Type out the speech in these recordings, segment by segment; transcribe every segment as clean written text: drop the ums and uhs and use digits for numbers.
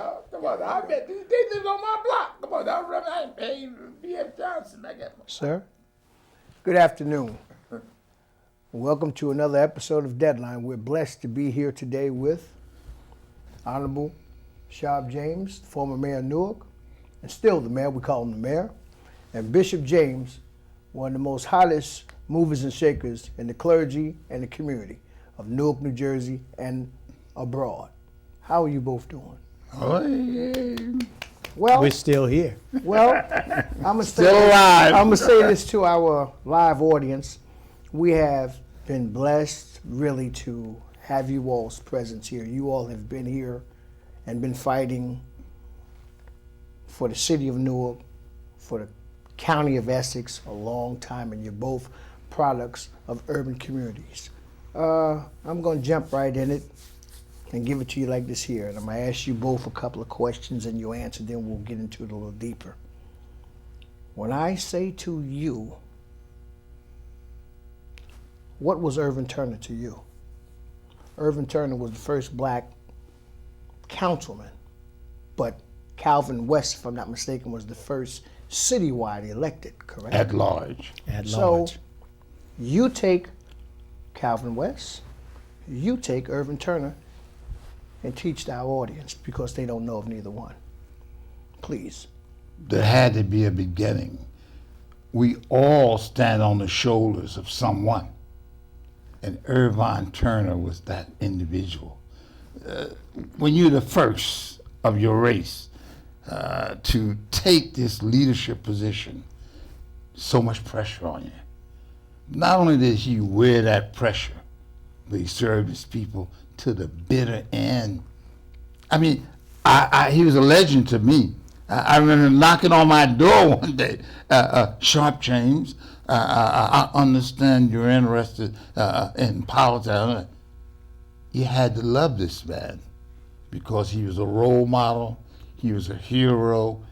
now. Come on now. I bet they live on my block. Come on now. I ain't paying B.F. Johnson. I got Sir, good afternoon. Welcome to another episode of Deadline. We're blessed to be here today with Honorable Sharpe James, former mayor of Newark, and still the mayor, we call him the mayor, and Bishop James, one of the most hottest movers and shakers in the clergy and the community of Newark, New Jersey, and abroad. How are you both doing? Oh, yeah. Well, We're still here. Well, I'm gonna say this to our live audience. We have been blessed really to have you all's presence here. You all have been here and been fighting for the city of Newark, for the county of Essex a long time, and you're both products of urban communities. I'm gonna jump right in it and give it to you like this here. And I'm gonna ask you both a couple of questions and you answer, then we'll get into it a little deeper. When I say to you, what was Irvin Turner to you? Irvin Turner was the first black councilman, but Calvin West, if I'm not mistaken, was the first citywide elected, correct? At large. So you take Calvin West, you take Irvin Turner, and teach our audience because they don't know of neither one. Please. There had to be a beginning. We all stand on the shoulders of someone. And Irvin Turner was that individual. When you're the first of your race to take this leadership position, so much pressure on you. Not only did he wear that pressure, but he served his people to the bitter end. I mean, he was a legend to me. I remember knocking on my door one day, Sharpe James, I understand you're interested in politics. You had to love this man because he was a role model, he was a hero,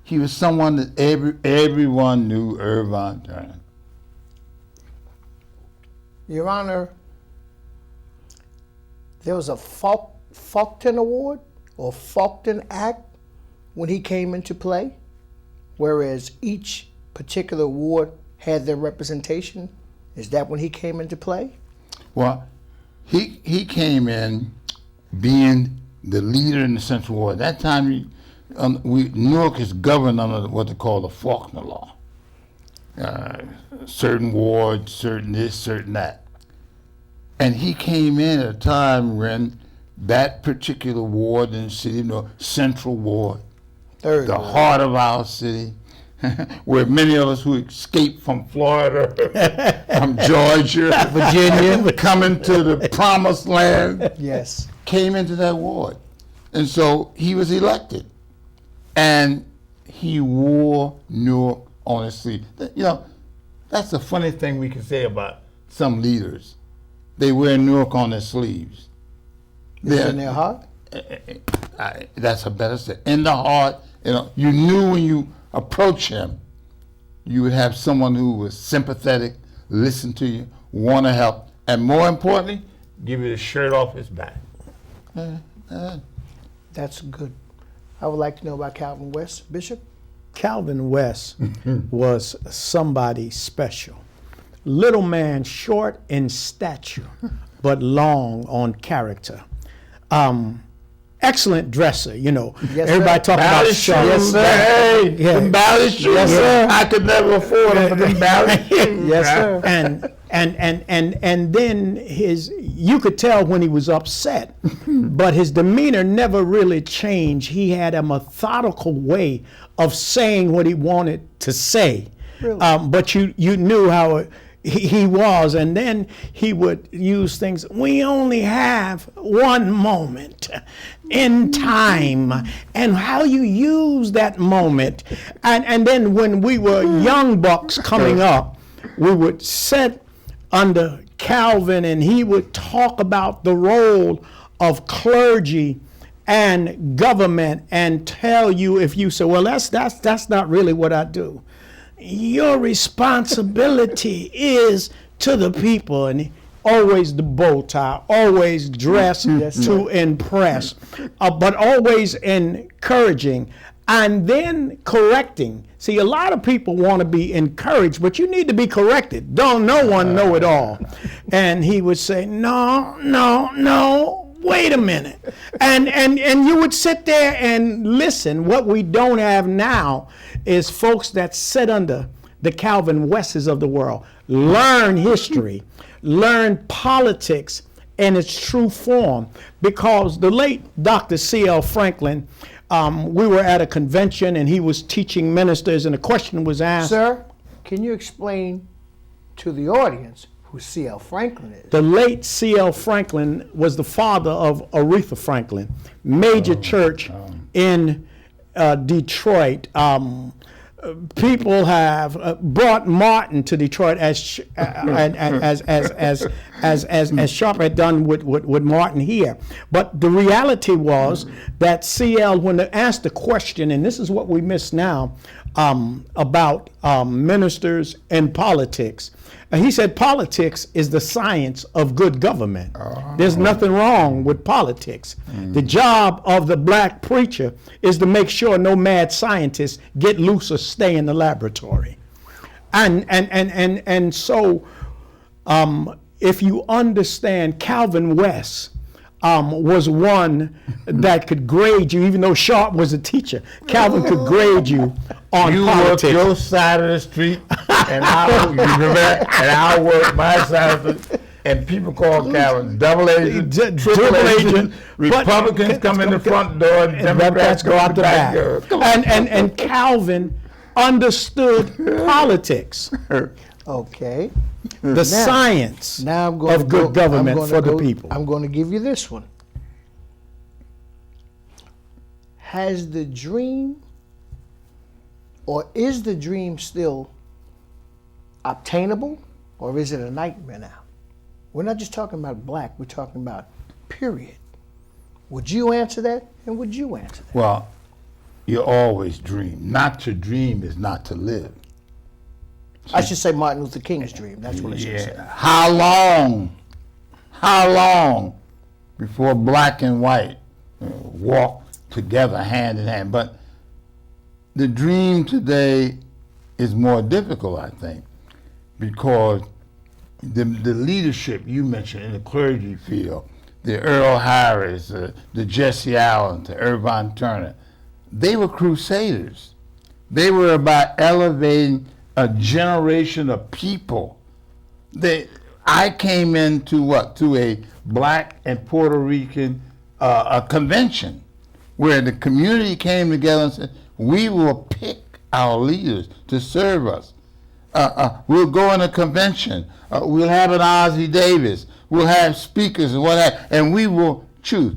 he was someone that everyone knew, Irvin Turner. Your Honor, there was a Faulkton Award or Faulkton Act when he came into play, whereas each particular award had their representation. Is that when he came into play? Well, he came in being the leader in the Central Ward. At that time, Newark is governed under what they call the Faulkner Law. Certain wards, certain this, certain that. And he came in at a time when that particular ward in the city of Newark, Central Ward, the heart of our city, where many of us who escaped from Florida, from Georgia, Virginia, coming to the promised land, yes, came into that ward. And so he was elected. And he wore Newark on his sleeve. You know, that's the funny thing we can say about some leaders. They wear Newark on their sleeves. In their heart? That's a better say. In the heart, you knew when you approach him, you would have someone who was sympathetic, listen to you, want to help, and more importantly, give you the shirt off his back. That's good. I would like to know about Calvin West. Bishop? Calvin West was somebody special. Little man, short in stature, but long on character. Excellent dresser, Yes, everybody sir. talk about Sharpe. Yes, sir. Hey, Yeah. them ballet shoes. Yes, sir. I could never afford them, but them ballet shoes. Yes, sir. And then you could tell when he was upset, but his demeanor never really changed. He had a methodical way of saying what he wanted to say. Really? But you knew how he was, and then he would use things. We only have one moment in time, and how you use that moment. And then when we were young bucks coming up, we would sit under Calvin, and he would talk about the role of clergy and government, and tell you, if you say, well, that's not really what I do. Your responsibility is to the people. And always the bow tie, always dressed to impress, but always encouraging and then correcting. See, a lot of people want to be encouraged, but you need to be corrected. Don't no one know it all. And he would say, no, wait a minute. And you would sit there and listen. What we don't have now is folks that sit under the Calvin Wesses of the world, learn history, learn politics in its true form. Because the late Dr. C.L. Franklin, we were at a convention and he was teaching ministers, and a question was asked. Sir, can you explain to the audience who C.L. Franklin is? The late C.L. Franklin was the father of Aretha Franklin, major church in Detroit. People have brought Martin to Detroit as Sharpe had done with Martin here. But the reality was that CL, when they asked the question, and this is what we miss now about ministers and politics, he said politics is the science of good government. There's nothing wrong with politics. The job of the black preacher is to make sure no mad scientists get loose or stay in the laboratory. And so if you understand, Calvin West was one that could grade you, even though Sharpe was a teacher. Calvin could grade you on politics. You work your side of the street, and I'll work my side of the street. And people call Calvin double agent, triple agent. Republicans come in the front door, and Democrats go out the back door. And Calvin understood politics. Okay. The science of good government for the people. I'm going to give you this one. Has the dream, or is the dream still obtainable, or is it a nightmare now? We're not just talking about black, we're talking about period. Would you answer that, and would you answer that? Well, you always dream. Not to dream is not to live. I should say Martin Luther King's dream. That's what I should say. How long before black and white walk together hand in hand? But the dream today is more difficult, I think, because the leadership you mentioned in the clergy field, the Earl Harris, the Jesse Allen, the Irvine Turner, they were crusaders. They were about elevating a generation of people. I came into to a black and Puerto Rican a convention where the community came together and said, we will pick our leaders to serve us. We'll go in a convention. We'll have an Ozzie Davis. We'll have speakers and and we will choose.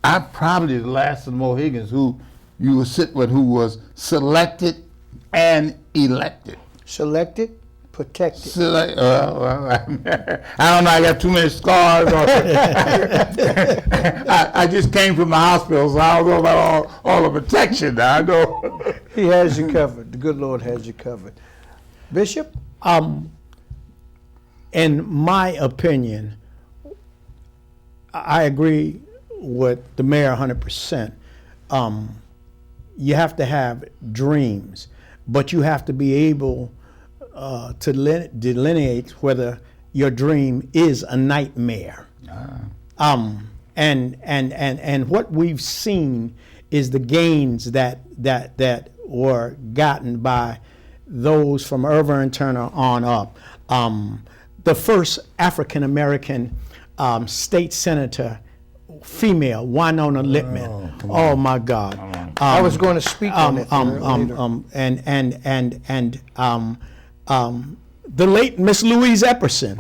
I'm probably the last of the Mohegans who you will sit with, who was selected and elected. Selected, protected. I don't know, I got too many scars. I just came from the hospital, so I don't know about all the protection now. I know. He has you covered. The good Lord has you covered. Bishop? In my opinion, I agree with the mayor 100%. You have to have dreams, but you have to be able to delineate whether your dream is a nightmare. And what we've seen is the gains that were gotten by those from Irvine Turner on up. The first African American state senator, female, Winona Littman. Oh my God! I was going to speak on it. The late Miss Louise Epperson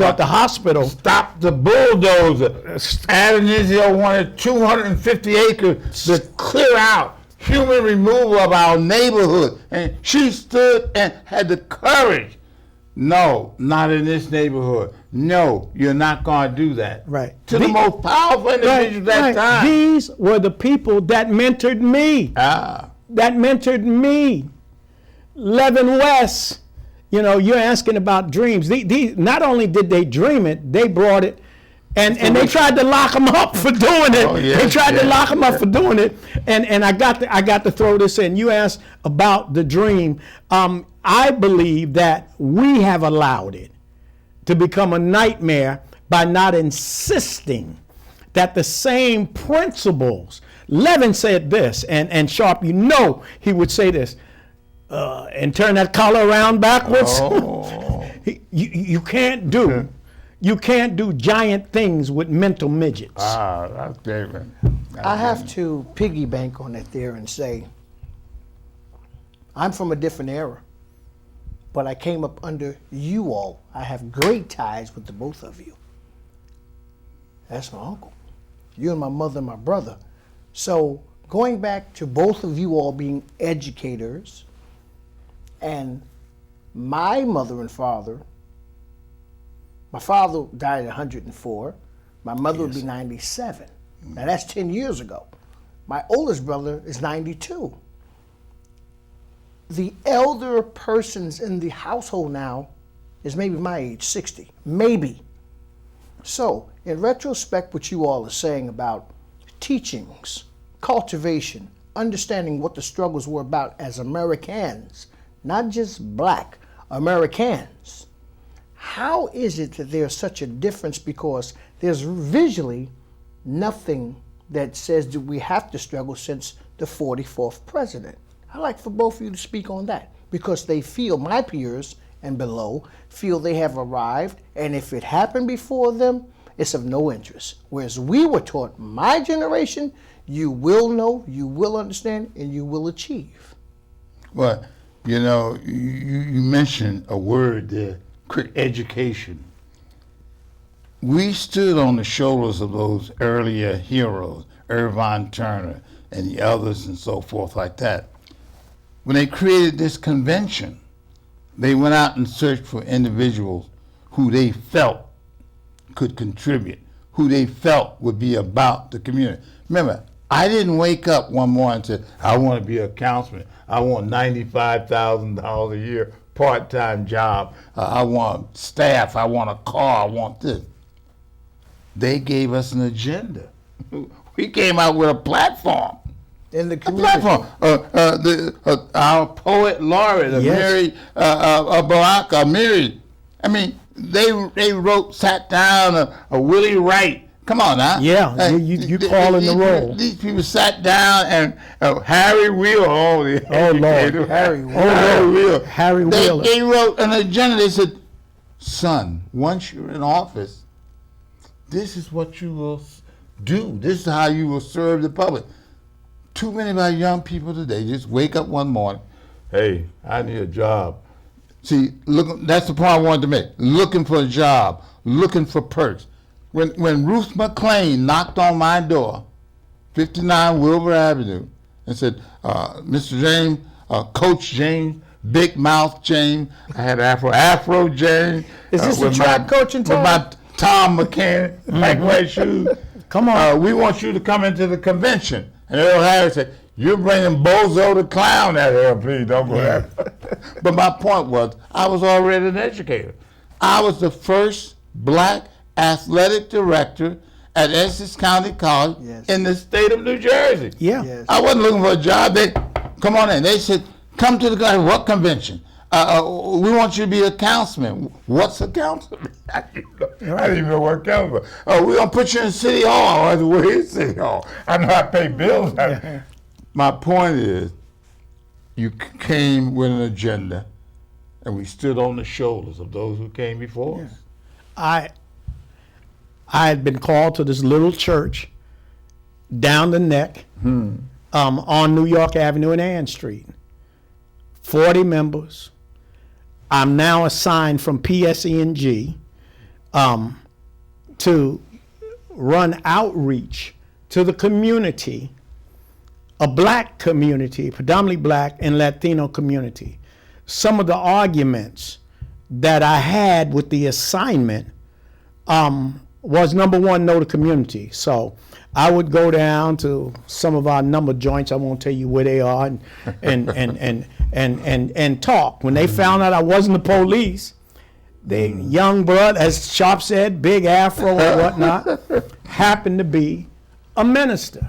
at the hospital. Stop the bulldozer. Adenizio wanted 250 acres to clear out human removal of our neighborhood. And she stood and had the courage. No, not in this neighborhood. No, you're not going to do that. Right. To the most powerful individuals that time. These were the people that mentored me. That mentored me. Levin West, you're asking about dreams. Not only did they dream it, they brought it, and they tried to lock them up for doing it. Oh, yes, they tried to yes, lock them up for doing it. And I got to throw this in. You asked about the dream. I believe that we have allowed it to become a nightmare by not insisting that the same principles. Levin said this, and Sharpe, he would say this, and turn that collar around backwards. Oh. You can't do giant things with mental midgets. That's different. I have to piggyback on that there and say, I'm from a different era, but I came up under you all. I have great ties with the both of you. That's my uncle. You and my mother and my brother. So going back to both of you all being educators, and my mother and father, my father died at 104. My mother would be 97. Now that's 10 years ago. My oldest brother is 92. The elder persons in the household now is maybe my age, 60, maybe. So, in retrospect, what you all are saying about teachings, cultivation, understanding what the struggles were about as Americans, not just black Americans, how is it that there's such a difference? Because there's visually nothing that says that we have to struggle since the 44th president. I'd like for both of you to speak on that, because they feel, my peers and below, feel they have arrived, and if it happened before them, it's of no interest. Whereas we were taught, my generation, you will know, you will understand, and you will achieve. Well, you mentioned a word there, education. We stood on the shoulders of those earlier heroes, Irvine Turner and the others and so forth like that. When they created this convention, they went out and searched for individuals who they felt could contribute, who they felt would be about the community. Remember, I didn't wake up one morning and say, I want to be a councilman. I want $95,000 a year, part-time job. I want staff. I want a car. I want this. They gave us an agenda. We came out with a platform. In the community. Our poet laureate, Mary Baraka, Mary. I mean, they sat down a Willie Wright. Come on now. Yeah, you calling the roll. These people sat down and Harry Wheeler, Lord, Harry Wheeler. Harry Wheeler. They wrote an agenda. They said, son, once you're in office, this is what you will do. This is how you will serve the public. Too many of our young people today just wake up one morning, hey, I need a job. See, look, that's the point I wanted to make. Looking for a job, looking for perks. When Ruth McLean knocked on my door, 59 Wilbur Avenue, and said, Mr. James, Coach James, Big Mouth James, I had Afro James. Is this a track coaching time? With my Tom McCann, black white shoes. Come on. We want you to come into the convention. And Earl Harris said, you're bringing Bozo the Clown out here, please don't go there. But my point was, I was already an educator. I was the first black athletic director at Essex County College in the state of New Jersey. Yeah. Yes. I wasn't looking for a job. They come on in. They said, come to the what convention? We want you to be a councilman. What's a councilman? I didn't even know what a councilman was. We're going to put you in City Hall. I said, where is City Hall? I know I pay bills. My point is, you came with an agenda, and we stood on the shoulders of those who came before us. I had been called to this little church down the neck on New York Avenue and Ann Street. 40 members. I'm now assigned from PSENG to run outreach to the community, a black community, predominantly black and Latino community. Some of the arguments that I had with the assignment was number one, know the community. So I would go down to some of our number joints. I won't tell you where they are, and talk. When they found out I wasn't the police, the young brother, as Sharpe said, big afro and whatnot, happened to be a minister.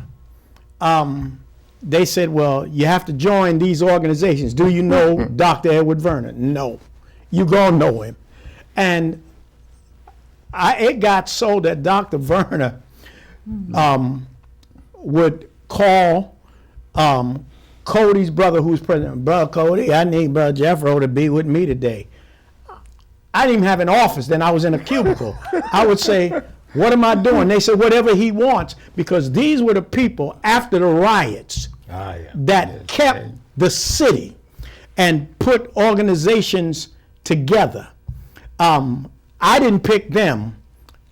They said, well, you have to join these organizations. Do you know Dr. Edward Vernon? No. You gonna know him. And it got so that Dr. Vernon would call Cody's brother, who's president. Brother Cody, I need Brother Jeffro to be with me today. I didn't even have an office then. I was in a cubicle. I would say, what am I doing? They said, whatever he wants, because these were the people after the riots that kept the city and put organizations together. I didn't pick them.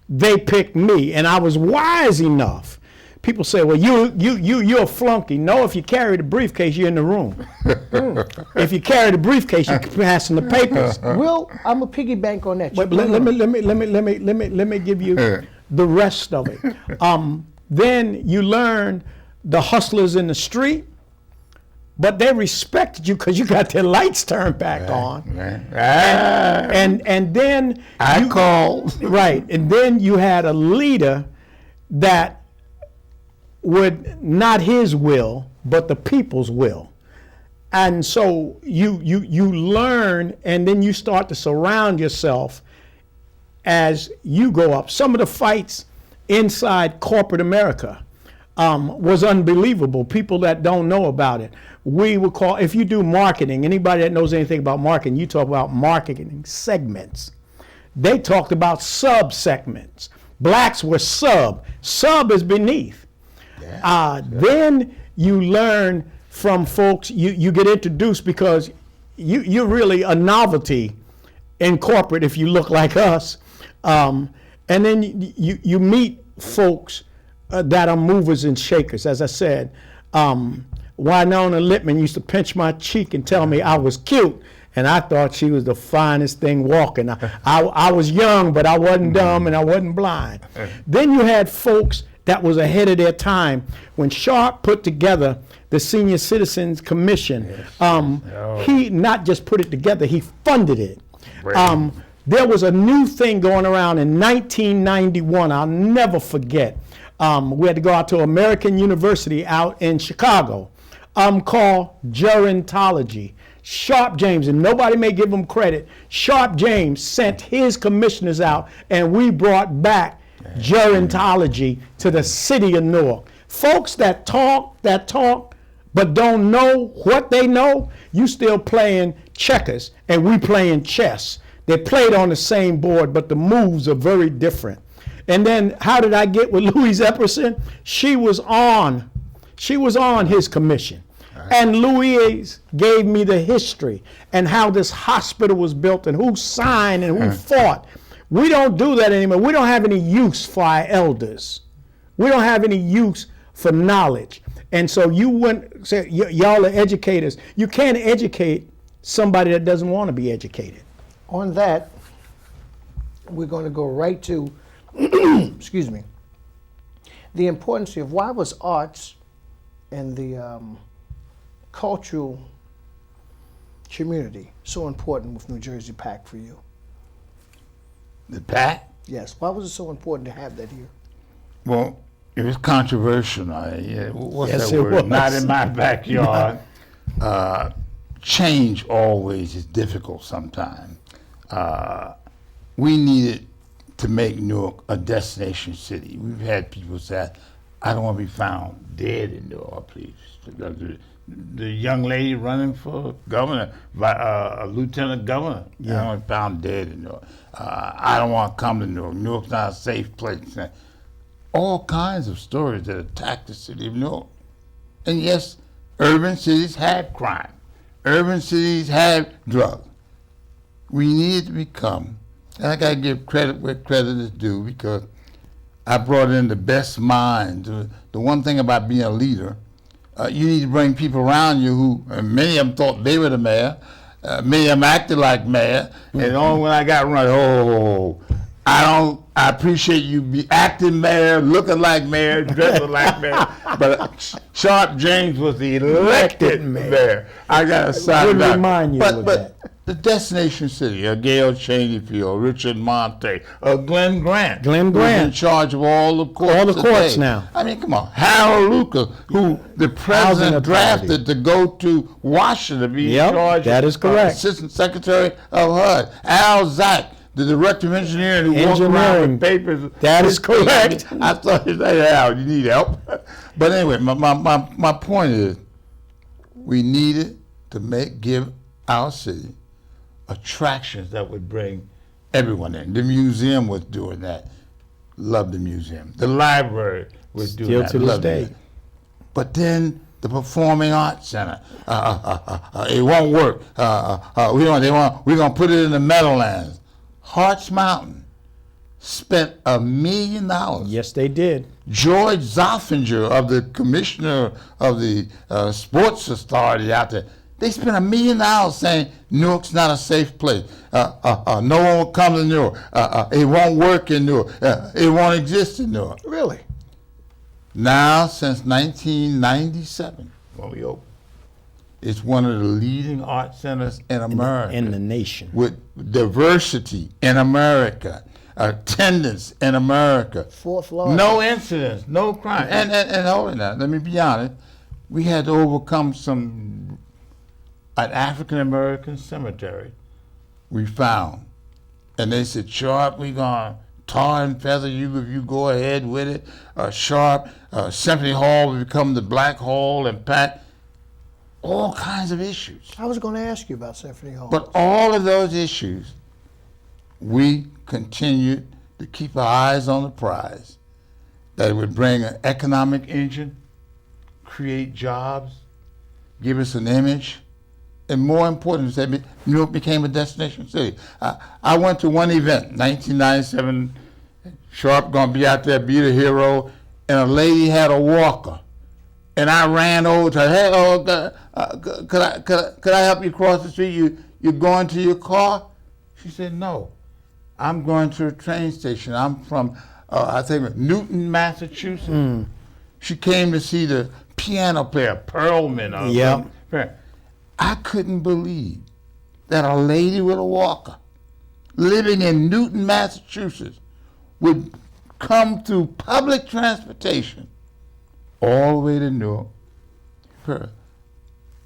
They picked me, and I was wise enough. People say, well, you're a flunky. No, if you carry the briefcase, you're in the room. If you carry the briefcase, you can pass in the papers. Will, I'm a piggy bank on that. But let me give you the rest of it. Then you learn the hustlers in the street, but they respected you because you got their lights turned back on. And then I called. Right, and then you had a leader that would not his will, but the people's will. And so you learn, and then you start to surround yourself as you go up. Some of the fights inside corporate America was unbelievable. People that don't know about it. We would call, if you do marketing, anybody that knows anything about marketing, you talk about marketing segments. They talked about sub-segments. Blacks were sub. Sub is beneath. Then you learn from folks, you get introduced because you're really a novelty in corporate if you look like us. And then you meet folks that are movers and shakers. As I said, Winona Littman used to pinch my cheek and tell me I was cute, and I thought she was the finest thing walking. I was young, but I wasn't dumb and I wasn't blind. Then you had folks that was ahead of their time. When Sharpe put together the Senior Citizens Commission, he not just put it together, he funded it. There was a new thing going around in 1991, I'll never forget. We had to go out to American University out in Chicago, called gerontology. Sharpe James, and nobody may give him credit, Sharpe James sent his commissioners out, and we brought back gerontology to the city of Newark. Folks that talk, but don't know what they know, you still playing checkers, and we playing chess. They played on the same board, but the moves are very different. And then how did I get with Louise Epperson? She was on his commission. And Louise gave me the history and how this hospital was built and who signed and who fought. We don't do that anymore. We don't have any use for our elders. We don't have any use for knowledge. And so y'all are educators. You can't educate somebody that doesn't want to be educated. On that, we're going to go right to, excuse me, the importance of why was arts and the cultural community so important with New Jersey PAC for you? The PAC? Yes. Why was it so important to have that here? Well, it was controversial. What's Yes, that it word? was. Not in my backyard. Change always is difficult sometimes. We needed to make Newark a destination city. We've had people say, I don't want to be found dead in Newark, please. The young lady running for governor, a lieutenant governor, I don't want to be found dead in Newark. I don't want to come to Newark. Newark's not a safe place. All kinds of stories that attack the city of Newark. And yes, urban cities have crime. Urban cities have drugs. We need to become, and I got to give credit where credit is due, because I brought in the best minds. The one thing about being a leader, you need to bring people around you who, and many of them thought they were the mayor, many of them acted like mayor, and only when I got run, I appreciate you be acting mayor, looking like mayor, dressing like mayor. But Sharpe James was the elected mayor. I got to sign Would that. remind you of that. The destination city, Gail Cheney Field, Richard Monte, Glenn Grant. Who's in charge of all the courts. All the courts today. now. I mean, come on. Harold Luca, who the president drafted to go to Washington to be in charge. That is correct. Assistant Secretary of HUD. Al Zack, the director of engineering who walked around with papers. That is correct. I thought you said, Al, you need help. But anyway, my point is, we needed to give our city attractions that would bring everyone in. The museum was doing that. Love the museum. The library was doing that. Still to this day. But then the Performing Arts Center, it won't work. We're gonna put it in the Meadowlands. Harts Mountain spent $1 million. Yes, they did. George Zoffinger, of the commissioner of the Sports Authority out there, they spent $1 million saying Newark's not a safe place. No one will come to Newark. It won't work in Newark. It won't exist in Newark. Really? Now, since 1997, when we opened, it's one of the leading art centers in America. In the nation. With diversity in America, attendance in America. Fourth floor. No incidents, no crime. And hold on now, let me be honest. We had to overcome an African American cemetery we found. And they said, Sharpe, we gonna tar and feather you if you go ahead with it. Sharpe, Symphony Hall will become the Black Hall and pack. All kinds of issues. I was going to ask you about Symphony Hall. But all of those issues, we continued to keep our eyes on the prize, that it would bring an economic engine, create jobs, give us an image, and more important, that New York became a destination city. I went to one event, 1997, Sharpe gonna be out there, be the hero, and a lady had a walker. And I ran over to her, hey, could I help you cross the street? You going to your car? She said, no, I'm going to a train station. I'm from, I think, Newton, Massachusetts. She came to see the piano player, Perlman. Yeah. I couldn't believe that a lady with a walker living in Newton, Massachusetts would come through public transportation all the way to Newark.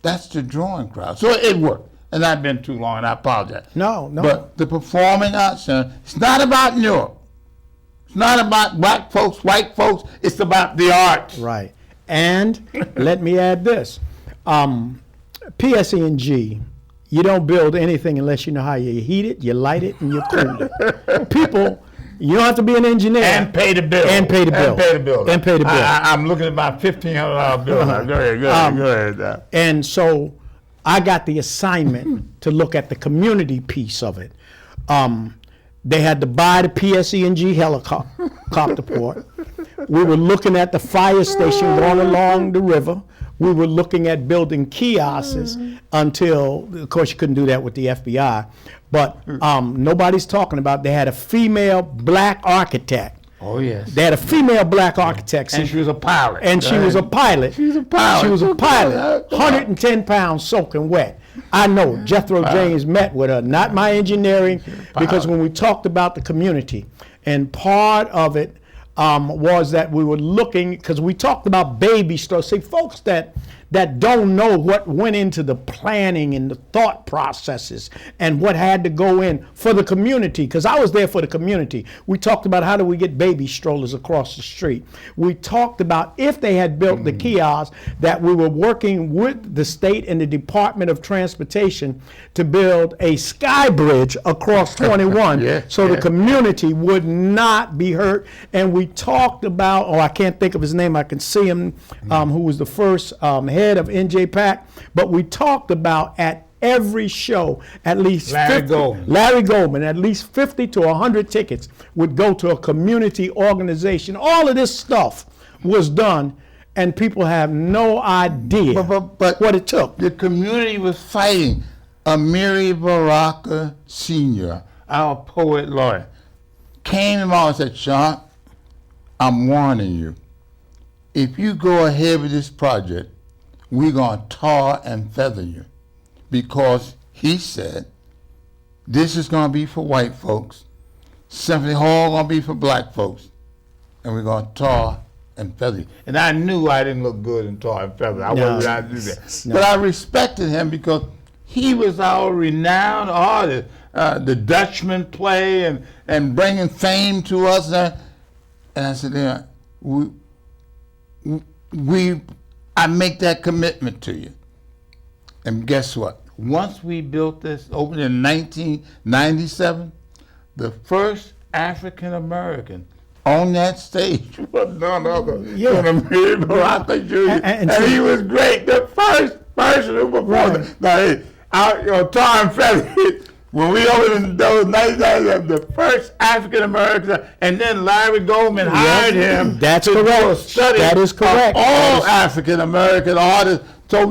That's the drawing crowd. So it worked. And I've been too long, and I apologize. No. But the Performing Arts Center, it's not about Newark. It's not about black folks, white folks. It's about the arts. Right. And let me add this. PSE&G, you don't build anything unless you know how you heat it, you light it, and you cool it. People, you don't have to be an engineer. And pay the bill. And pay the bill. And pay the bill. And pay the bill. I'm looking at my $1,500 bill. Go ahead. And so I got the assignment to look at the community piece of it. They had to buy the PSE&G helicopter port. We were looking at the fire station going along the river. We were looking at building kiosks until, of course, you couldn't do that with the FBI. But nobody's talking about, they had a female black architect. Oh, yes. They had a female black architect. And she was a pilot. And she was a pilot. She was a pilot. She was a pilot. 110 pounds soaking wet. I know Jethro James met with her, not my engineering, because when we talked about the community, and part of it was that we were looking, because we talked about baby stores. See, folks that don't know what went into the planning and the thought processes and what had to go in for the community, because I was there for the community. We talked about how do we get baby strollers across the street. We talked about if they had built the kiosks, that we were working with the state and the Department of Transportation to build a sky bridge across 21 the community would not be hurt. And we talked about, I can't think of his name, I can see him, who was the first head of NJPAC, but we talked about at every show, at least Larry Goldman, at least 50 to 100 tickets would go to a community organization. All of this stuff was done, and people have no idea but what it took. The community was fighting. Amiri Baraka Sr., our poet laureate, came to me and said, Sharpe, I'm warning you. If you go ahead with this project, we're going to tar and feather you. Because he said, this is going to be for white folks, Symphony Hall going to be for black folks, and we're going to tar and feather you. And I knew I didn't look good in tar and feather. I wasn't going to do that. No. But I respected him because he was our renowned artist. The Dutchman play and bringing fame to us. And I said, yeah, I make that commitment to you. And guess what? Once we built this, opened in 1997, the first African American on that stage was none other than Amiri Baraka Jr. And he was great. The first person who performed. Right. Now, tar and feather. When we opened in those 1997, the first African American, and then Larry Goldman hired him. That's to correct. do a study that is correct. Of all African American artists, so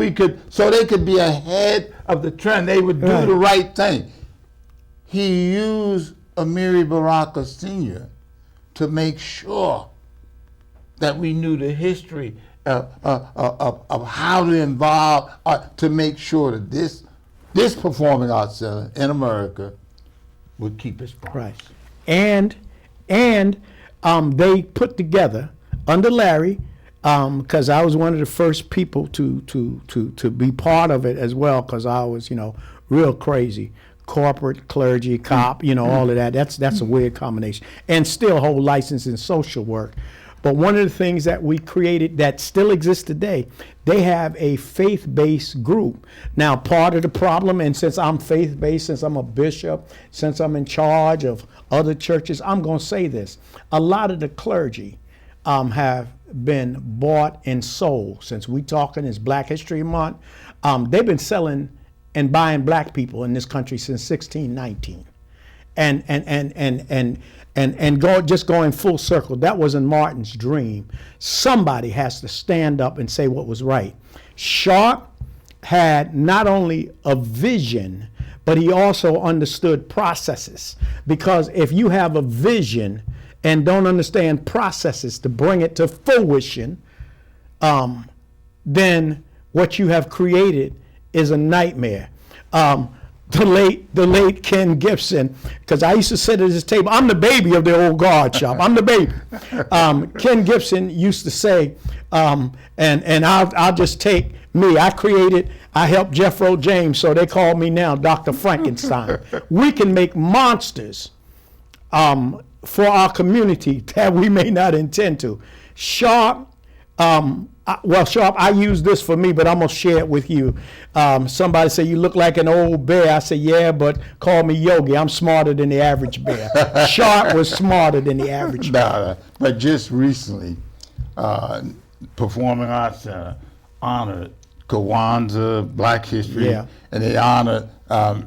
they could be ahead of the trend. They would do the right thing. He used Amiri Baraka Sr. to make sure that we knew the history of how to involve to make sure that this performing arts center in America would keep its promise. Right. And they put together under Larry, because I was one of the first people to be part of it as well, because I was, real crazy. Corporate, clergy, cop, all of that. That's a weird combination. And still hold license in social work. But one of the things that we created that still exists today, they have a faith-based group. Now, part of the problem, and since I'm faith-based, since I'm a bishop, since I'm in charge of other churches, I'm going to say this. A lot of the clergy have been bought and sold. Since we talking is Black History Month, they've been selling and buying black people in this country since 1619. And just going full circle, that wasn't Martin's dream. Somebody has to stand up and say what was right. Sharpe had not only a vision, but he also understood processes. Because if you have a vision and don't understand processes to bring it to fruition, then what you have created is a nightmare. The late Ken Gibson, because I used to sit at his table. I'm the baby of the old guard shop. I'm the baby. Ken Gibson used to say, and I'll just take me. I helped Jeffro James, so they call me now Dr. Frankenstein. We can make monsters for our community that we may not intend to. Sharpe, Sharpe, I use this for me, but I'm going to share it with you. Somebody say, you look like an old bear. I say, yeah, but call me Yogi. I'm smarter than the average bear. Sharpe was smarter than the average bear. But just recently, Performing Arts Center honored Kwanzaa, Black History, and they honored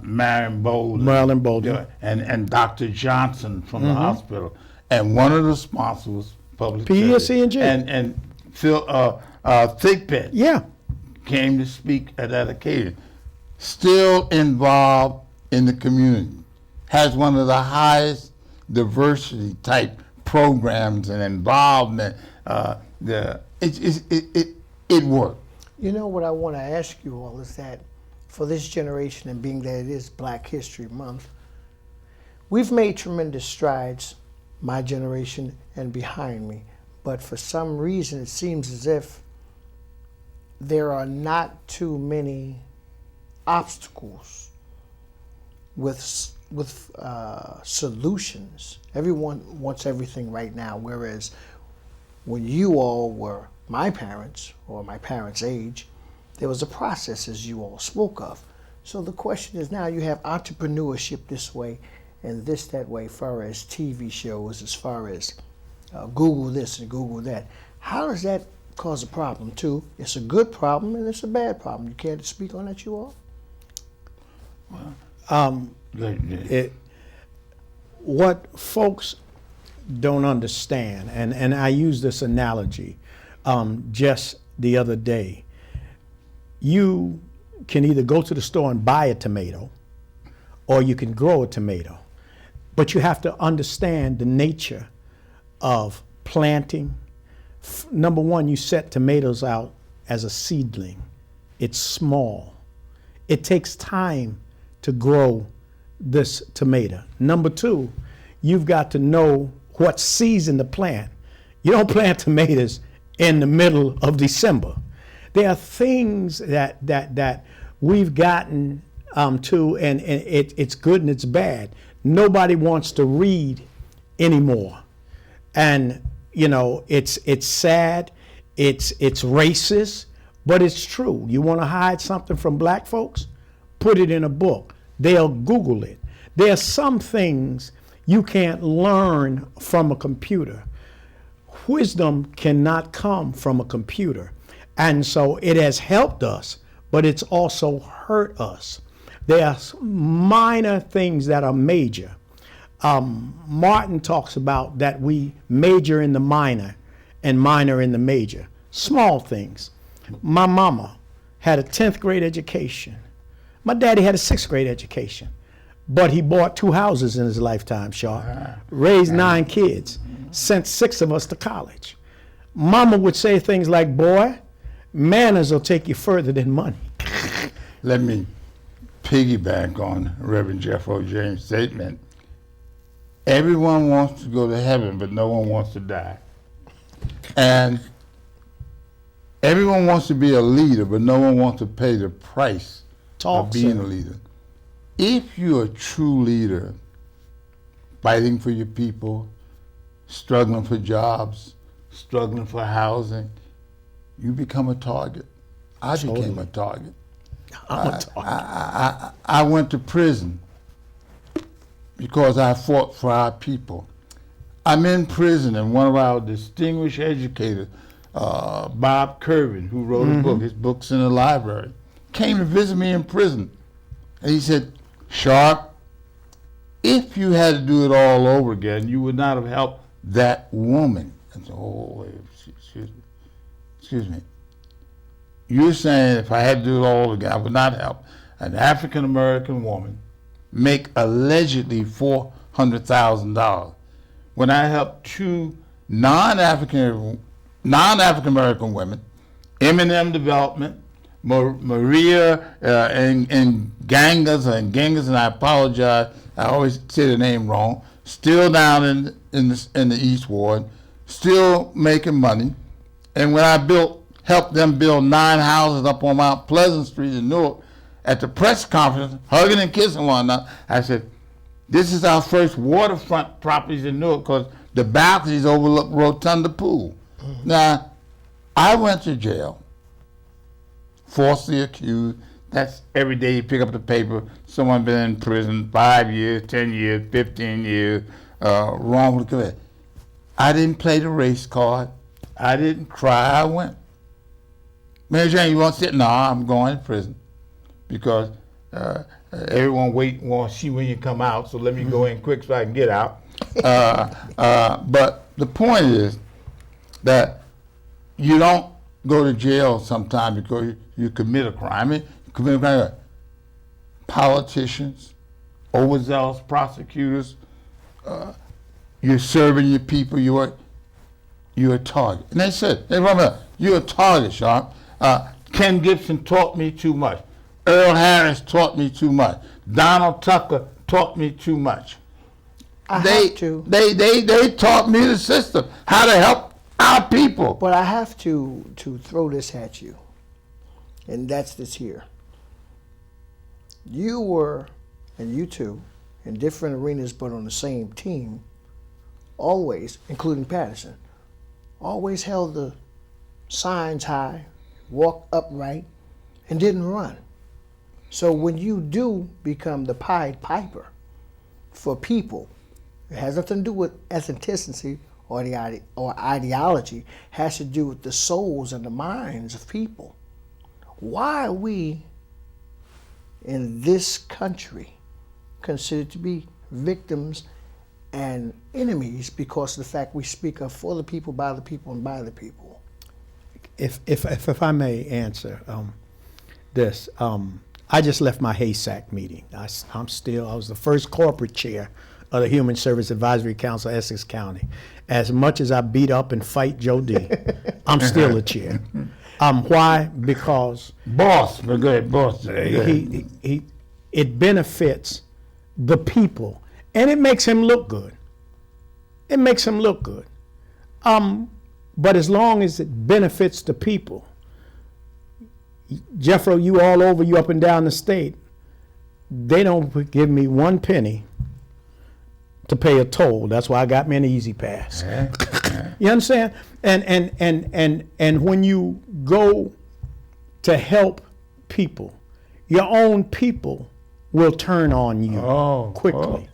Marilyn Bolden. And Dr. Johnson from the hospital. And one of the sponsors was Public PSC&G. And Phil Thigpen came to speak at that occasion. Still involved in the community, has one of the highest diversity type programs and involvement. It worked. What I want to ask you all is that for this generation, and being that it is Black History Month, we've made tremendous strides, my generation and behind me. But for some reason, it seems as if there are not too many obstacles with solutions. Everyone wants everything right now, whereas when you all were my parents or my parents' age, there was a process, as you all spoke of. So the question is, now you have entrepreneurship this way and this that way, as far as TV shows, as far as Google this and Google that. How does that cause a problem too? It's a good problem and it's a bad problem. You care to speak on that, you all? What folks don't understand, and I use this analogy just the other day. You can either go to the store and buy a tomato, or you can grow a tomato. But you have to understand the nature of planting. Number one, you set tomatoes out as a seedling. It's small. It takes time to grow this tomato. Number two, you've got to know what season to plant. You don't plant tomatoes in the middle of December. There are things that we've gotten to, and it's good and it's bad. Nobody wants to read anymore, and it's sad, it's racist, but it's true. You want to hide something from black folks? Put it in a book. They'll Google it. There are some things you can't learn from a computer. Wisdom cannot come from a computer. And so it has helped us, but it's also hurt us. There are minor things that are major. Martin talks about that we major in the minor and minor in the major. Small things. My mama had a 10th grade education. My daddy had a 6th grade education. But he bought 2 houses in his lifetime, Sharpe. Raised 9 kids. Sent 6 of us to college. Mama would say things like, boy, manners will take you further than money. Let me piggyback on Reverend Jeff O. James' statement. Everyone wants to go to heaven, but no one wants to die. And everyone wants to be a leader, but no one wants to pay the price of being a leader. If you're a true leader, fighting for your people, struggling for jobs, struggling for housing, you become a target. I became a target. I'm a target. I went to prison because I fought for our people. I'm in prison, and one of our distinguished educators, Bob Kirvin, who wrote a book, his book's in the library, came to visit me in prison. And he said, Sharpe, if you had to do it all over again, you would not have helped that woman. I said, oh, wait, excuse me. You're saying if I had to do it all over again, I would not help an African-American woman make allegedly $400,000 when I helped 2 non-African American women, M&M Development, Maria and Gangas, and I apologize, I always say the name wrong, still down in the East Ward, still making money. And when I helped them build 9 houses up on Mount Pleasant Street in Newark, at the press conference, hugging and kissing one another, I said, this is our first waterfront properties in Newark because the balconies overlook Rotunda Pool. Now, I went to jail, falsely accused. That's every day you pick up the paper, someone been in prison 5 years, 10 years, 15 years, wrongfully convicted. I didn't play the race card. I didn't cry, I went. Mary Jane, you want to sit? No, I'm going to prison because everyone want to see when you come out, so let me go in quick so I can get out. But the point is that you don't go to jail sometimes because you commit a crime. I mean, you commit a crime. Politicians, overzealous prosecutors, you're serving your people, you're a target. And they said, you're a target, Sharpe. Ken Gibson taught me too much. Earl Harris taught me too much. Donald Tucker taught me too much. They taught me the system, how to help our people. But I have to throw this at you, and that's this here. You were, and you too, in different arenas but on the same team, always, including Patterson, always held the signs high, walked upright, and didn't run. So when you do become the Pied Piper for people, it has nothing to do with ethnicity or ideology. It has to do with the souls and the minds of people. Why are we in this country considered to be victims and enemies because of the fact we speak of for the people, by the people, and by the people? If I may answer this, I just left my HASAC meeting. I was the first corporate chair of the Human Service Advisory Council, Essex County. As much as I beat up and fight Joe D, I'm still the chair. Why? Because Boss, but go ahead, boss. Go ahead. it benefits the people, and it makes him look good. It makes him look good. But as long as it benefits the people, Jeffro, you all over, you up and down the state, they don't give me 1 penny to pay a toll. That's why I got me an easy pass. You understand? And when you go to help people, your own people will turn on you quickly.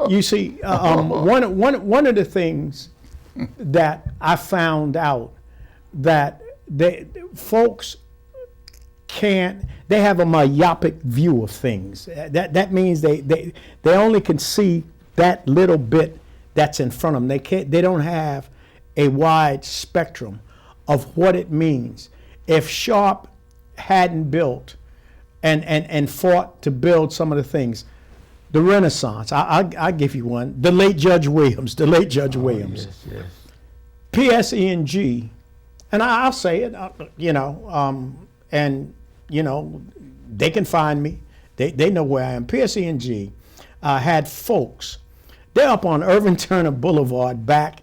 You see, one of the things that I found out that folks they have a myopic view of things. That means they only can see that little bit that's in front of them. They don't have a wide spectrum of what it means. If Sharpe hadn't built and fought to build some of the things, the Renaissance, I'll give you one, the late Judge Williams. Yes. PSE&G, and I'll say it, and they can find me. They know where I am. PSE&G had folks. They're up on Irving Turner Boulevard back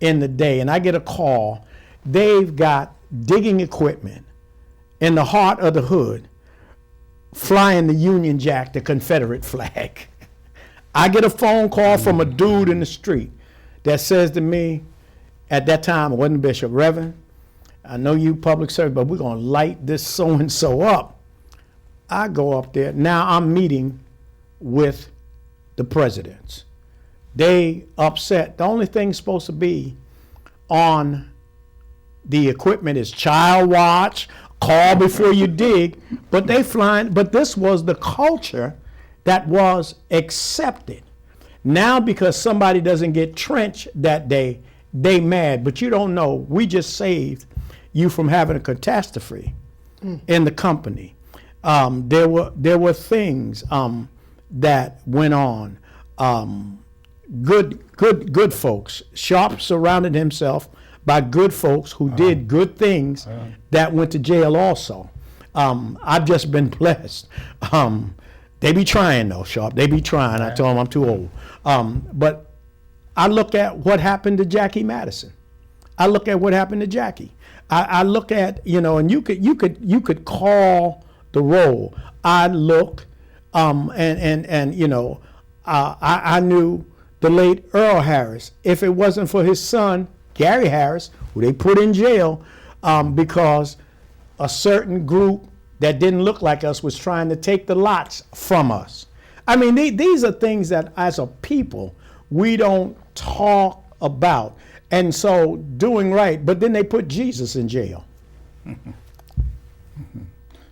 in the day, and I get a call. They've got digging equipment in the heart of the hood, flying the Union Jack, the Confederate flag. I get a phone call from a dude in the street that says to me, at that time, I wasn't Bishop, Reverend, I know you public service, but we're going to light this so-and-so up. I go up there. Now I'm meeting with the presidents. They upset. The only thing supposed to be on the equipment is child watch, call before you dig, but they flying. But this was the culture that was accepted. Now because somebody doesn't get trenched that day, they mad. But you don't know, we just saved you from having a catastrophe in the company. There were things that went on. Good folks. Sharpe surrounded himself by good folks who did good things that went to jail also. I've just been blessed. They be trying though, Sharpe. They be trying. I told them I'm too old. But I look at what happened to Jackie Madison. I look at what happened to Jackie. I look at, and you could call the roll. I look, I knew the late Earl Harris. If it wasn't for his son, Gary Harris, who they put in jail because a certain group that didn't look like us was trying to take the lots from us. I mean, these are things that as a people, we don't talk about. And so doing right, but then they put Jesus in jail.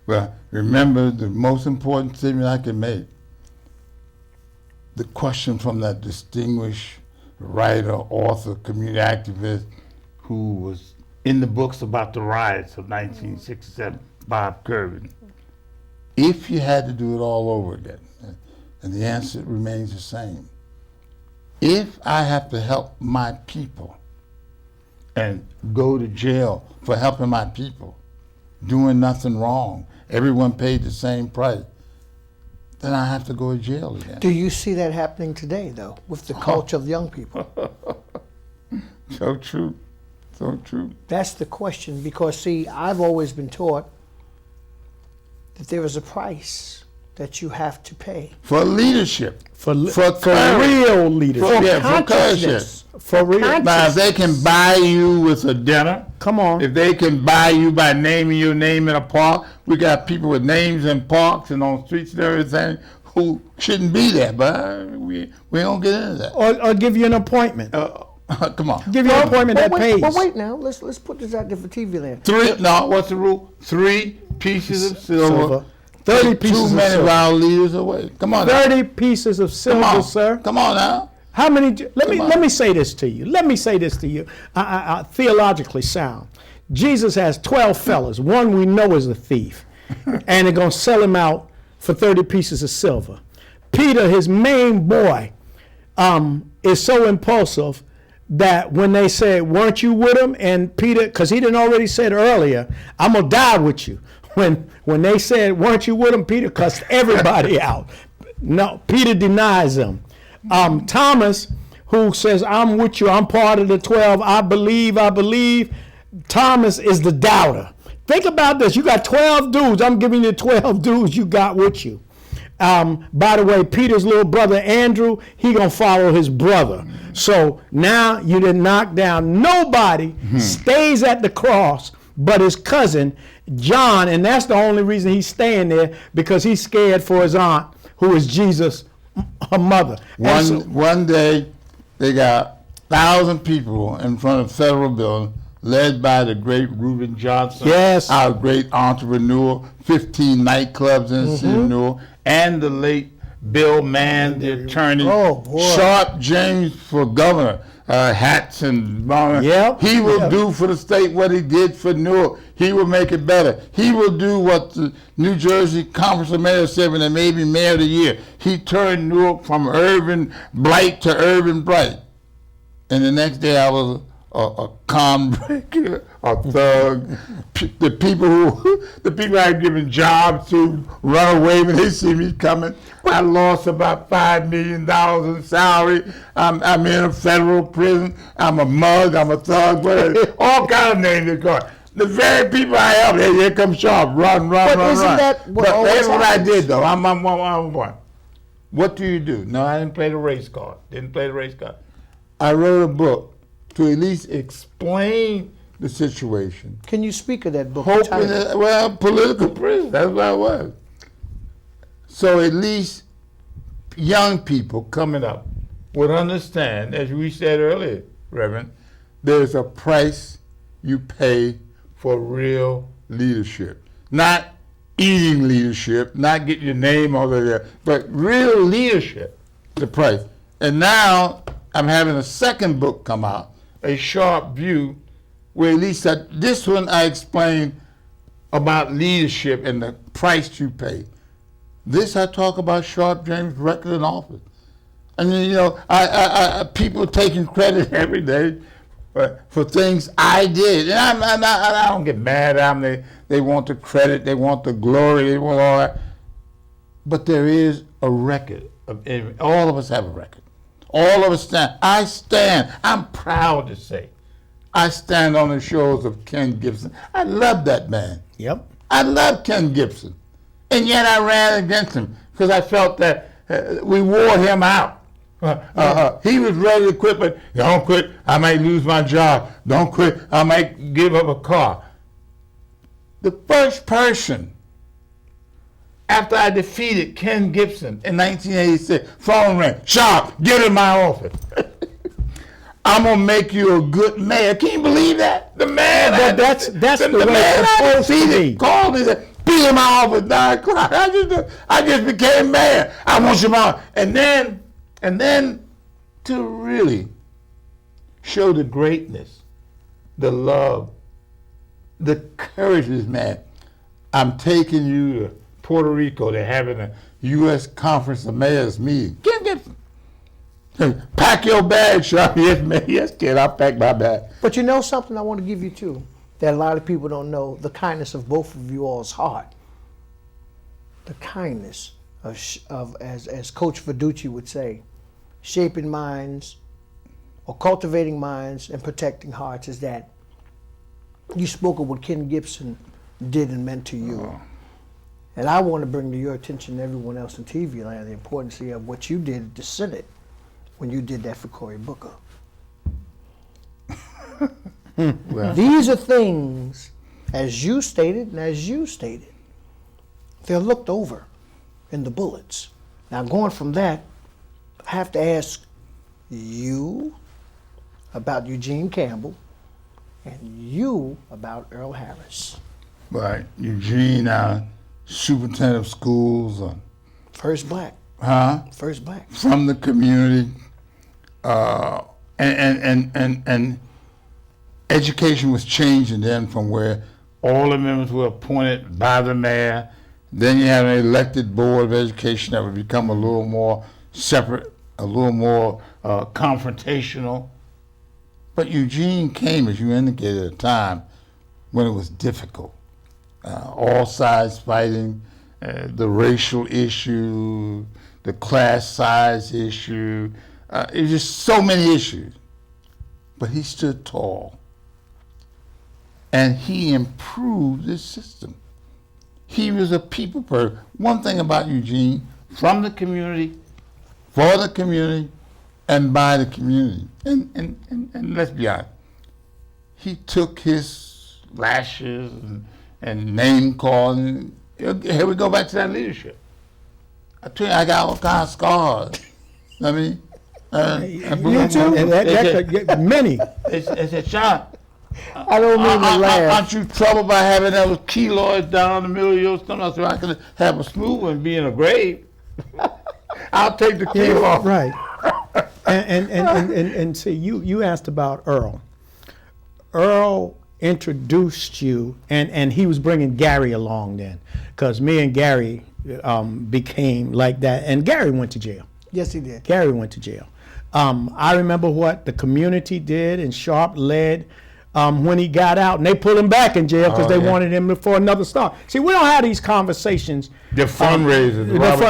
Well, remember the most important statement I can make. The question from that distinguished writer, author, community activist who was in the books about the riots of 1967, Bob Kirby. If you had to do it all over again, and the answer remains the same. If I have to help my people and go to jail for helping my people, doing nothing wrong, everyone paid the same price, then I have to go to jail again. Do you see that happening today, though, with the culture of young people? So true. So true. That's the question, because, see, I've always been taught that there is a price that you have to pay. For leadership. For real leadership. For consciousness. For real. Now, if they can buy you with a dinner, come on. If they can buy you by naming your name in a park, we got people with names in parks and on streets and everything who shouldn't be there, but we don't get into that. Or give you an appointment. Come on. Give you an appointment that pays. But wait now, let's put this out there for TV land. What's the rule? 3 pieces of silver. 30 pieces of silver. Too many of our leaders away. Come on 30 now. pieces of silver, sir. Come on now. How many? Let me say this to you. Let me say this to you. Theologically sound. Jesus has 12 fellas. One we know is a thief, and they're gonna sell him out for 30 pieces of silver. Peter, his main boy, is so impulsive that when they said, weren't you with him? And Peter, because he didn't already said earlier, I'm going to die with you. When they said, weren't you with him? Peter cussed everybody out. No, Peter denies them. Thomas, who says, I'm with you, I'm part of the 12, I believe. Thomas is the doubter. Think about this. You got 12 dudes. I'm giving you 12 dudes you got with you. By the way, Peter's little brother, Andrew, he going to follow his brother. So now you didn't knock down. Nobody stays at the cross but his cousin, John, and that's the only reason he's staying there, because he's scared for his aunt, who is Jesus, her mother. One day, they got 1,000 people in front of the federal building, led by the great Reuben Johnson, yes, our great entrepreneur, 15 nightclubs in the city of Newark, and the late Bill Mann, the attorney, Sharpe James for governor, hats and he will do for the state what he did for Newark. He will make it better. He will do what the New Jersey Conference of Mayors said when they made me mayor of the year. He turned Newark from urban blight to urban bright. And the next day I was a con breaker, a thug. The people I had given jobs to run away when they see me coming. I lost about $5 million in salary. I'm in a federal prison. I'm a mug. I'm a thug. All kind of names they call it. The very people I helped, here comes Sharpe, run. That what but that's what I happens? did, though. I'm one. What do you do? No, I didn't play the race card. I wrote a book to at least explain the situation. Can you speak of that book? Political prison. That's what I was. So at least young people coming up would understand, as we said earlier, Reverend, there's a price you pay for real leadership. Not eating leadership, not getting your name over there, but real leadership, the price. And now I'm having a second book come out, A Sharpe View, where at least this one I explain about leadership and the price you pay. This I talk about Sharpe James' record in office. I mean, I people taking credit every day for things I did, and I don't get mad at them. They want the credit, they want the glory, they want all that. But there is a record. All of us have a record. All of us stand. I stand. I'm proud to say, I stand on the shoulders of Ken Gibson. I love that man. Yep. I love Ken Gibson. And yet I ran against him because I felt that we wore him out. He was ready to quit, but don't quit, I might lose my job. Don't quit, I might give up a car. The first person, after I defeated Ken Gibson in 1986, phone rang, Sharpe, get in my office. I'm gonna make you a good mayor. Can you believe that? The man, that's the way man it's I supposed to be. defeated called me and said, be in my office 9 o'clock. I just became mayor. I want you out. And then to really show the greatness, the love, the courage of this man. I'm taking you to Puerto Rico. They're having a U.S. Conference of Mayors meeting. Get pack your bag, Sharpe. Yes, man. Yes, kid. I'll pack my bag. But you know something I want to give you too, that a lot of people don't know, the kindness of both of you all's heart. The kindness of as Coach Verducci would say, shaping minds or cultivating minds and protecting hearts, is that you spoke of what Ken Gibson did and meant to you. Oh. And I want to bring to your attention, everyone else in TV land, the importance of what you did at the Senate when you did that for Cory Booker. Well, these are things, as you stated, they're looked over in the bullets. Now, going from that, I have to ask you about Eugene Campbell and you about Earl Harris. Right. Eugene, superintendent of schools. First black. First black. From the community. And education was changing then from where all the members were appointed by the mayor. Then you had an elected board of education that would become a little more separate a little more confrontational. But Eugene came, as you indicated, at a time when it was difficult. All sides fighting, the racial issue, the class size issue. It was just so many issues. But he stood tall. And he improved the system. He was a people person. One thing about Eugene, from the community, for the community, and by the community. And let's be honest, he took his lashes and name calling. Here we go back to that leadership. I tell you, I got all kinds of scars. I mean, you too? Many. They said, Sharpe, I don't mean to laugh. aren't you troubled by having those keloids down the middle of your stomach so I can have a smooth one and be in a grave? I'll take the keel off. Right. And see, you asked about Earl. Earl introduced you, and he was bringing Gary along then, because me and Gary became like that. And Gary went to jail. Yes, he did. Gary went to jail. I remember what the community did, and Sharpe led when he got out, and they put him back in jail because they wanted him for another start. See, we don't have these conversations. The fundraisers. That's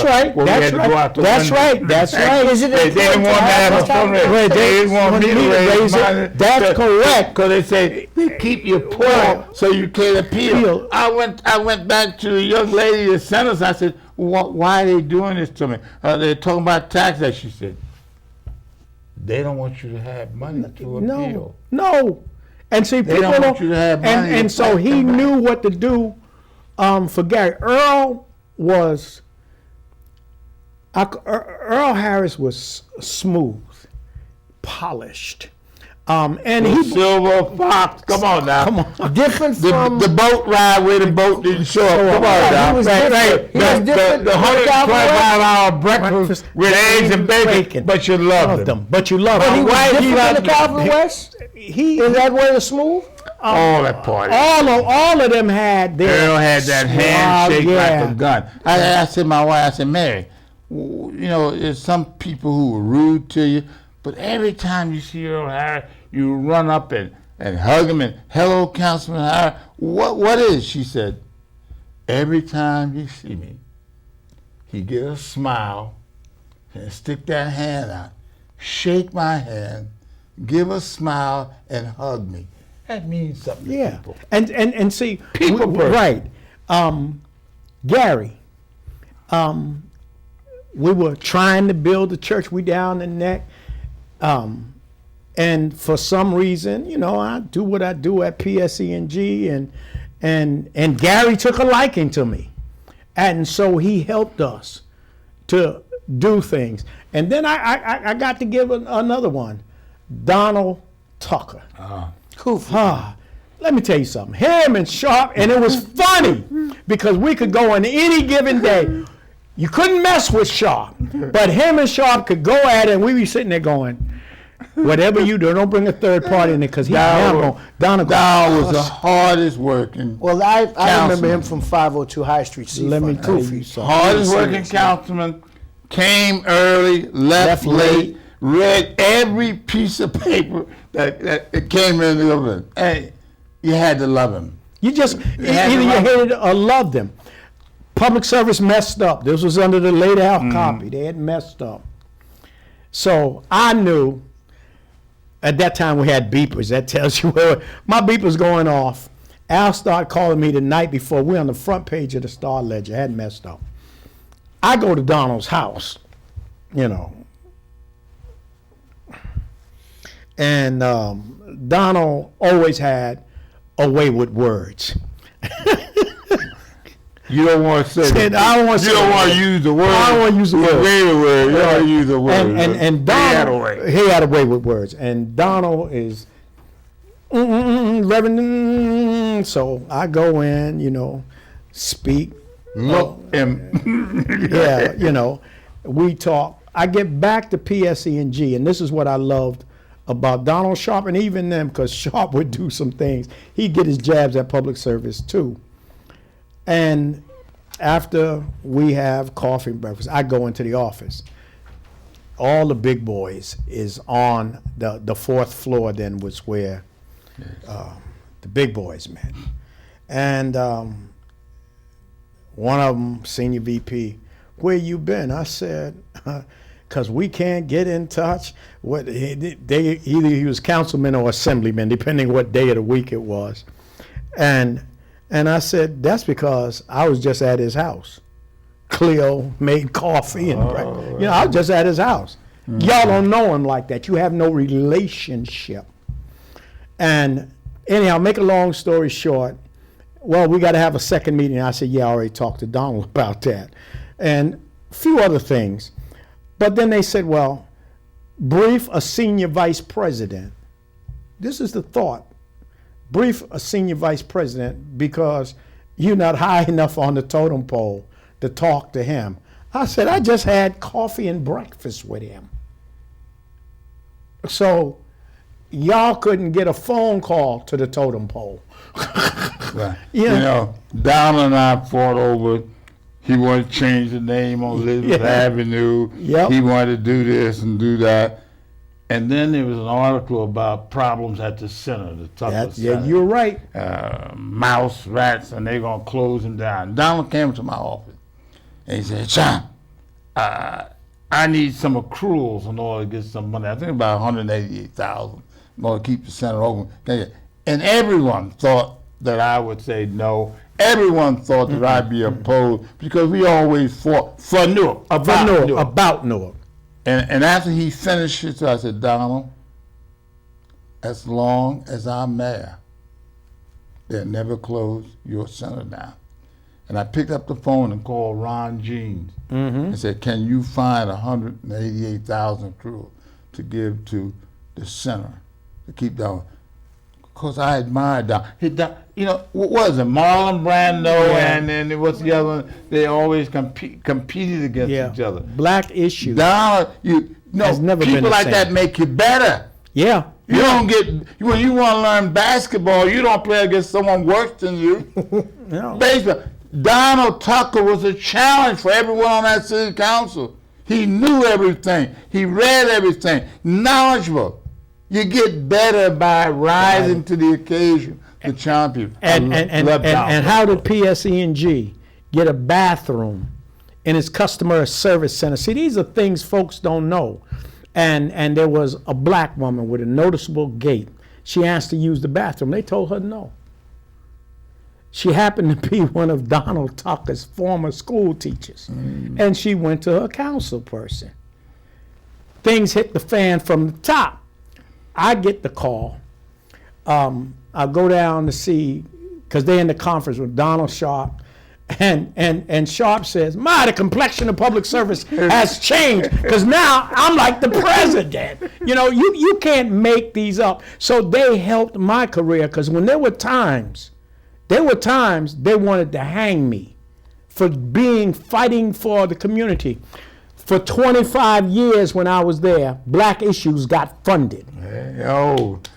right. That's right. That's right. That's right. They didn't want to have a fundraiser. They didn't want me to raise money. That's correct. Because they say they keep you poor so you can't appeal. I went back to a young lady that sent us. I said, why are they doing this to me? They're talking about taxes. She said, they don't want you to have money to appeal. No. And see, They people don't want you to have money. and so he knew what to do for Gary. Earl Harris was smooth, polished. And he Silver Fox, come on now. Come on. Different from the boat ride where the boat didn't show up. Come on now. He was different. He was different The from $125 breakfast with eggs and bacon, but you loved them. But you loved But he him. was different than the Calvin West. Is that way to smooth? All that party. All of them had their Earl had that handshake yeah. like a gun. I said to my wife, I said, Mary, you know, there's some people who were rude to you, but every time you see Earl Harris, you run up and hug him and, hello, Councilman Harris. What is? She said, every time you see me, he get a smile and stick that hand out, shake my hand, give a smile, and hug me. That means something to people. And see, People person. right. Gary, we were trying to build the church. We down the neck. And for some reason, you know, I do what I do at PSE&G, and Gary took a liking to me. And so he helped us to do things. And then I got to give another one, Donald Tucker. Let me tell you something. Him and Sharpe, and it was funny because we could go on any given day. You couldn't mess with Sharpe, but him and Sharpe could go at it, and we be sitting there going, whatever you do, don't bring a third party in it because Donald was the hardest working. Well, I remember him from 502 High Street. Let me tell you something. Hardest working councilman, came early, left late, read every piece of paper that came in the government. Hey, you had to love him. You just either you hated or loved him. Public service messed up. This was under the laid out copy. They had messed up. So I knew. At that time, we had beepers. That tells you where my beeper's going off. Al started calling me the night before. We're on the front page of the Star Ledger. Had messed up. I go to Donald's house, you know, and Donald always had a way with words. You don't want to say that. I don't want to say You don't want to use the word. I don't want to use the word. You don't want to use the word. And Donald, he had a way with words. And Donald is, Reverend, so I go in, you know, speak. Look him. Yeah, you know, we talk. I get back to PSE&G, and this is what I loved about Donald Sharpe, and even them, because Sharpe would do some things. He'd get his jabs at public service, too. And after we have coffee and breakfast, I go into the office. all the big boys is on the fourth floor. Then was where the big boys met, and one of them, senior VP, where you been? I said, because we can't get in touch. Either he was councilman or assemblyman, depending what day of the week it was. And I said, that's because I was just at his house. Cleo made coffee and breakfast. I was just at his house. Mm-hmm. Y'all don't know him like that. You have no relationship. And anyhow, make a long story short, well, we got to have a second meeting. I said, yeah, I already talked to Donald about that. And a few other things. But then they said, well, brief a senior vice president. This is the thought. Brief a senior vice president because you're not high enough on the totem pole to talk to him. I said, I just had coffee and breakfast with him. So y'all couldn't get a phone call to the totem pole. Right. Donald and I fought over, he wanted to change the name on Elizabeth Avenue. Yep. He wanted to do this and do that. And then there was an article about problems at the center, the Tucker Center. Yeah, you're right. Mouse, rats, and they're going to close him down. Donald came to my office and he said, Sharpe, I need some accruals in order to get some money. I think about $188,000 in order to keep the center open. And everyone thought that I would say no. Everyone thought that I'd be opposed because we always fought for Newark, about Newark. And after he finished it, I said, Donald, as long as I'm mayor, they'll never close your center down. And I picked up the phone and called Ron Jeans and said, can you find $188,000 accrual to give to the center to keep down? Because I admired Don. What was it? Marlon Brando and then what's the other one? They always competed against each other. Black issues. Donald, has never been people the like same. that make you better. Yeah. You don't get, when you want to learn basketball, you don't play against someone worse than you. No. Baseball. Donald Tucker was a challenge for everyone on that city council. He knew everything. He read everything. Knowledgeable. You get better by rising to the occasion to champion. And how did PSE&G get a bathroom in its customer service center? See, these are things folks don't know. And there was a black woman with a noticeable gait. She asked to use the bathroom. They told her no. She happened to be one of Donald Tucker's former school teachers. And she went to her council person. Things hit the fan from the top. I get the call. I go down to see, because they're in the conference with Donald Sharpe, and Sharpe says, the complexion of public service has changed, because now I'm like the president. You can't make these up. So they helped my career, because when there were times they wanted to hang me for fighting for the community. For 25 years when I was there, Black Issues got funded. Donald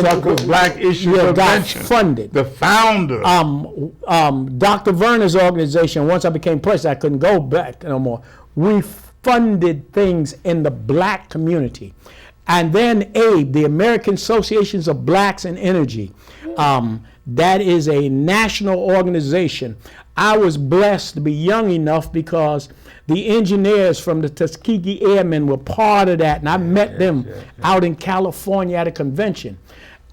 Tucker's Black Issues got funded. The founder. Dr. Verner's organization, once I became president, I couldn't go back no more. We funded things in the black community. And then ABE, the American Associations of Blacks in Energy, that is a national organization. I was blessed to be young enough because the engineers from the Tuskegee Airmen were part of that, and I met them out in California at a convention.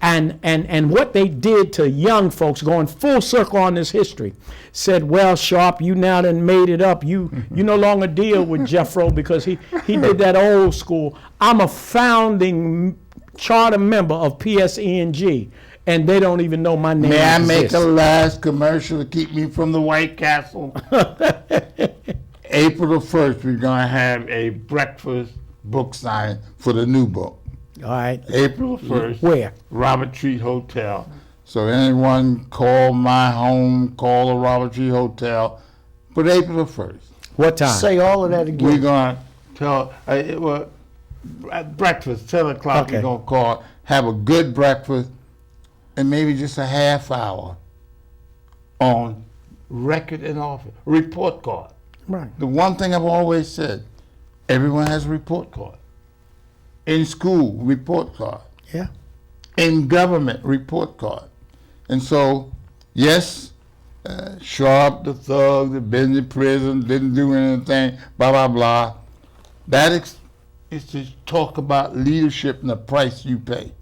And what they did to young folks, going full circle on this history, said, well, Sharpe, you now done made it up. You no longer deal with Jeffro because he did that old school. I'm a founding charter member of PSE&G. And they don't even know my name. May I make a last commercial to keep me from the White Castle? April the 1st, we're going to have a breakfast book signing for the new book. All right. April the 1st. Where? Robert Treat Hotel. So anyone call my home, call the Robert Treat Hotel, but April the 1st. What time? Say all of that again. We're going to tell, at breakfast, 10 o'clock, Okay. we're going to call, have a good breakfast, and maybe just a half hour on record in office, report card. Right. The one thing I've always said, Everyone has a report card. In school, report card. Yeah. In government, report card. And so, yes, Sharpe, the thug, that been in prison, didn't do anything, blah, blah, blah. That is to talk about leadership and the price you pay.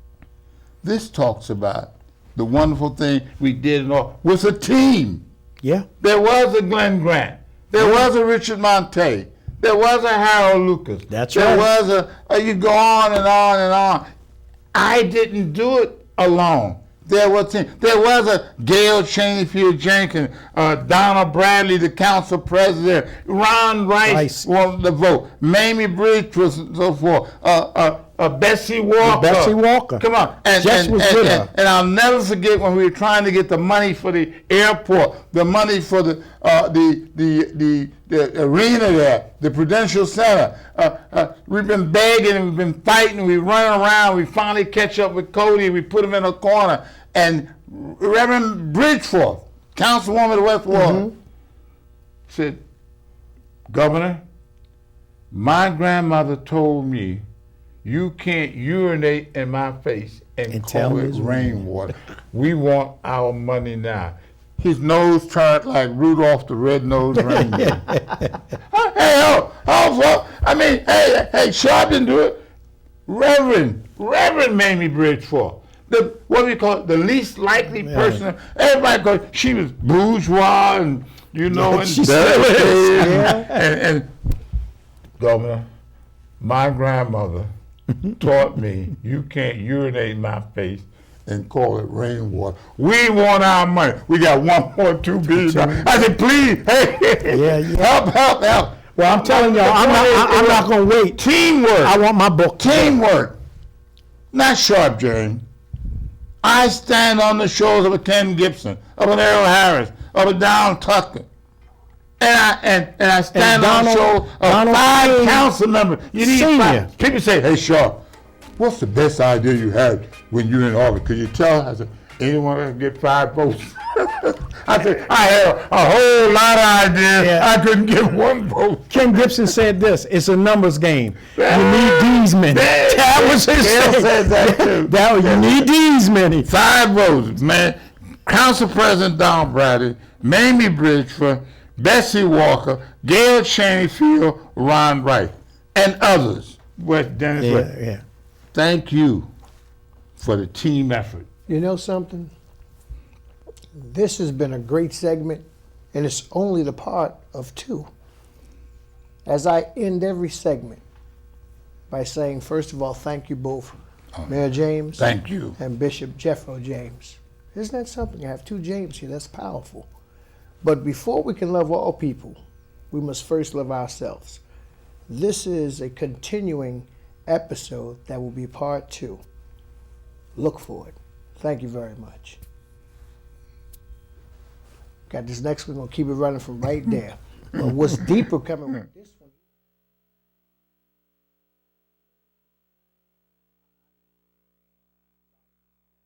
This talks about the wonderful thing we did with a team. Yeah. There was a Glenn Grant. There was a Richard Monte. There was a Harold Lucas. That's there right. was you go on and on and on. I didn't do it alone. There was a Gail Chaneyfield Jenkins, Donald Bradley, the council president, Ron Rice wanted the vote, Mamie Bridge was so forth, Bessie Walker. Bessie Walker. Come on. And I'll never forget when we were trying to get the money for the airport, the money for the arena there, the Prudential Center. We've been begging and we've been fighting. We run around. We finally catch up with Cody. We put him in a corner. And Reverend Bridgeforth, councilwoman of West Warren, said, Governor, my grandmother told me you can't urinate in my face and call it rainwater. We want our money now. His nose turned like Rudolph the Red-Nosed Reindeer. Hey, Sharpe didn't do it. Reverend Mamie Bridgeforth. What do we call it? The least likely person. Everybody goes, she was bourgeois and, and and Governor, my grandmother taught me you can't urinate in my face and call it rainwater. We want our money. We got $1.2 billion. I said, please, hey, help. Well, I'm telling y'all, I'm not going to wait. Teamwork. I want my book. Teamwork. Not Sharpe, Jerry. I stand on the shoulders of a Ken Gibson, of an Errol Harris, of a Don Tucker. And I stand on the shoulders of 5 council members. You need 5. People say, hey, Sharpe, what's the best idea you had when you were in office? Could you tell? I said, anyone can get 5 votes. I said, I had a whole lot of ideas. Yeah. I couldn't get 1 vote. Ken Gibson said this, it's a numbers game. You need these many. That was his said that too. You need these many. 5 votes, man. Council President Donald Bradley, Mamie Bridgeford, Bessie Walker, Gail Chaneyfield, Ron Rice, and others. Yeah. Thank you for the team effort. You know something? This has been a great segment, and it's only the part of 2. As I end every segment by saying, first of all, thank you both, Mayor James. Thank you. And Bishop Jeffro James. Isn't that something? I have 2 James here. That's powerful. But before we can love all people, we must first love ourselves. This is a continuing episode that will be part 2. Look for it. Thank you very much. Got this next one, we're going to keep it running from right there. But what's deeper coming with this one?